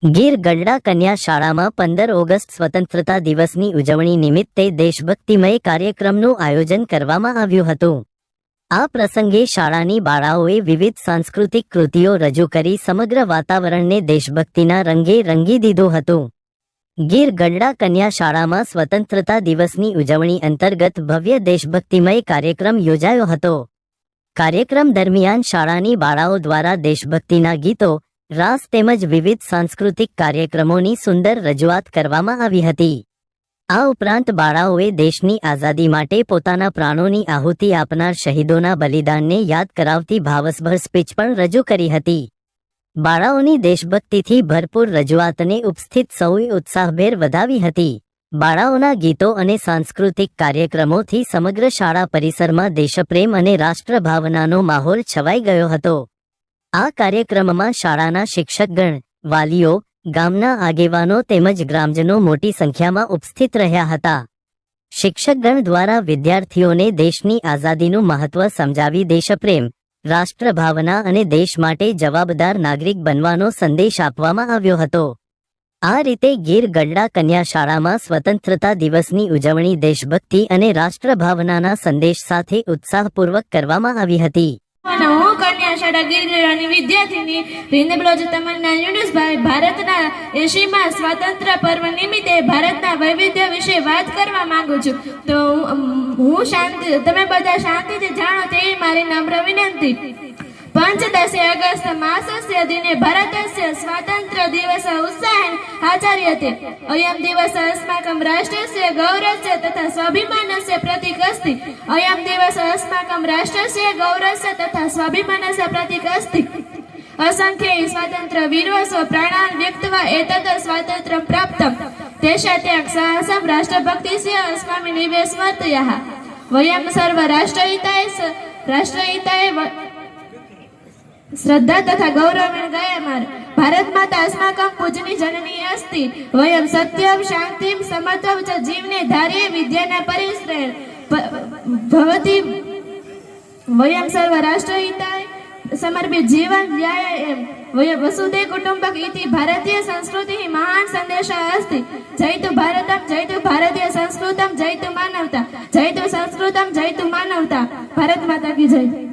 ગીર ગઢડા કન્યા શાળામાં 15 ઓગસ્ટ સ્વતંત્રતા દિવસની ઉજવણી નિમિત્તે દેશભક્તિમય કાર્યક્રમનું આયોજન કરવામાં આવ્યું હતું। આ પ્રસંગે શાળાની બાળાઓએ વિવિધ સાંસ્કૃતિક કૃતિઓ રજૂ કરી સમગ્ર વાતાવરણને દેશભક્તિના રંગે રંગી દીધું હતું। ગીર ગઢડા કન્યા શાળામાં સ્વતંત્રતા દિવસની ઉજવણી અંતર્ગત ભવ્ય દેશભક્તિમય કાર્યક્રમ યોજાયો હતો। કાર્યક્રમ દરમિયાન શાળાની બાળાઓ દ્વારા દેશભક્તિના ગીતો, રાસ તેમજ વિવિધ સાંસ્કૃતિક કાર્યક્રમોની સુંદર રજૂઆત કરવામાં આવી હતી। આ ઉપરાંત બાળાઓએ દેશની આઝાદી માટે પોતાના પ્રાણોની આહુતિ આપનાર શહીદોના બલિદાનને યાદ કરાવતી ભાવસભર સ્પીચ પણ રજૂ કરી હતી। બાળાઓની દેશભક્તિથી ભરપૂર રજૂઆતને ઉપસ્થિત સૌએ ઉત્સાહભેર વધાવી હતી। બાળાઓના ગીતો અને સાંસ્કૃતિક કાર્યક્રમોથી સમગ્ર શાળા પરિસરમાં દેશપ્રેમ અને રાષ્ટ્રભાવનાનો માહોલ છવાઈ ગયો હતો। આ કાર્યક્રમમાં શાળાના શિક્ષકગણ, વાલીઓ, ગામના આગેવાનો તેમજ ગ્રામજનો મોટી સંખ્યામાં ઉપસ્થિત રહ્યા હતા। શિક્ષકગણ દ્વારા વિદ્યાર્થીઓને દેશની આઝાદીનું મહત્વ સમજાવી દેશપ્રેમ, રાષ્ટ્રભાવના અને દેશ માટે જવાબદાર નાગરિક બનવાનો સંદેશ આપવામાં આવ્યો હતો। આ રીતે ગીર ગઢડા કન્યા શાળામાં સ્વતંત્રતા દિવસની ઉજવણી દેશભક્તિ અને રાષ્ટ્રભાવનાના સંદેશ સાથે ઉત્સાહપૂર્વક કરવામાં આવી હતી। હું કન્યા શાળા ગીર ગઢડાની વિદ્યાર્થીની રીંદબ્લોજ તમન્ના યુનુસભાઈ ભારતના 80મા સ્વાતંત્ર્ય પર્વ નિમિત્તે ભારતના વૈવિધ્ય વિશે વાત કરવા માંગુ છું। તો તમે બધા શાંતિથી જાણો તેવી મારી નમ્ર વિનંતી। 15 अगस्त मासस्य दिने भारतस्य स्वातंत्र्य दिवस उत्साहेन आचर्यते। अयं दिवस अस्माकं राष्ट्रस्य गौरवस्य तथा स्वाभिमानस्य प्रतीक अस्ति। अयं दिवस अस्माकं राष्ट्रस्य गौरवस्य तथा स्वाभिमानस्य प्रतीक अस्ति। असंख्य स्वातंत्र्य वीरो स्व प्राणान् व्यक्त्वा एतत् स्वातन्त्र्यं प्राप्तं। तेषां त्याग साहसं राष्ट्रभक्तिस्य अस्माभिः निवेशवर्तयाः। वयं सर्व राष्ट्रहिताय श्रद्धा तथा गौरवेण गायामः। भारत माता अस्माकं पूजनी जननी अस्ति। वयं सत्यं शान्तिं समत्वं च जीवने धार्ये विद्याना परिश्रेण भवति। वयं सर्व राष्ट्रहिताय समर्पित जीवन ध्यायाम। वयं वसुधैव कुटुम्बक इति भारतीय संस्कृतिः महान संदेशः अस्ति। जयतु भारतम, जयतु भारतीय संस्कृतम, जयतु मानवता, जयतु संस्कृतम, जयतु मानवता। भारत माता की जय।